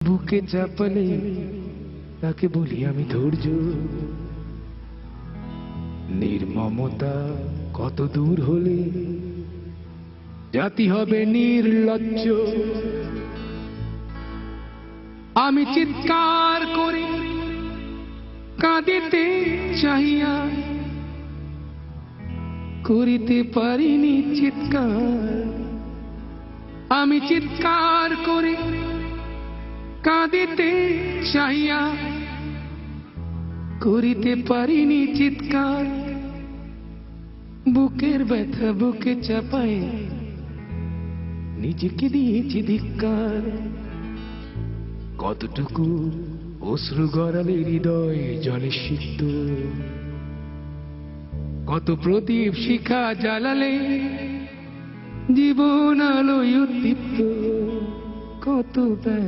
বুকে চাপালে তাকে বলি আমি ধৈর্য। নির্মমতা কত দূর হলে জাতি হবে নির্লজ্জ। আমি চিৎকার করে কাঁদিতে চাহিয়া করিতে পারিনি চিৎকার। আমি চিৎকার করে কাঁদিতে চাহিয়া করিতে পারিনি চিৎকার। বুকের ব্যথা বুকে চাপায় নিজেকে দিয়েছি ধিক্কার। কতটুকু অশ্রু গড়ালে হৃদয় জলে সিক্ত, কত প্রদীপ শিখা জ্বালালে জীবন আলোয় উদ্দীপ্ত, কত ব্যথা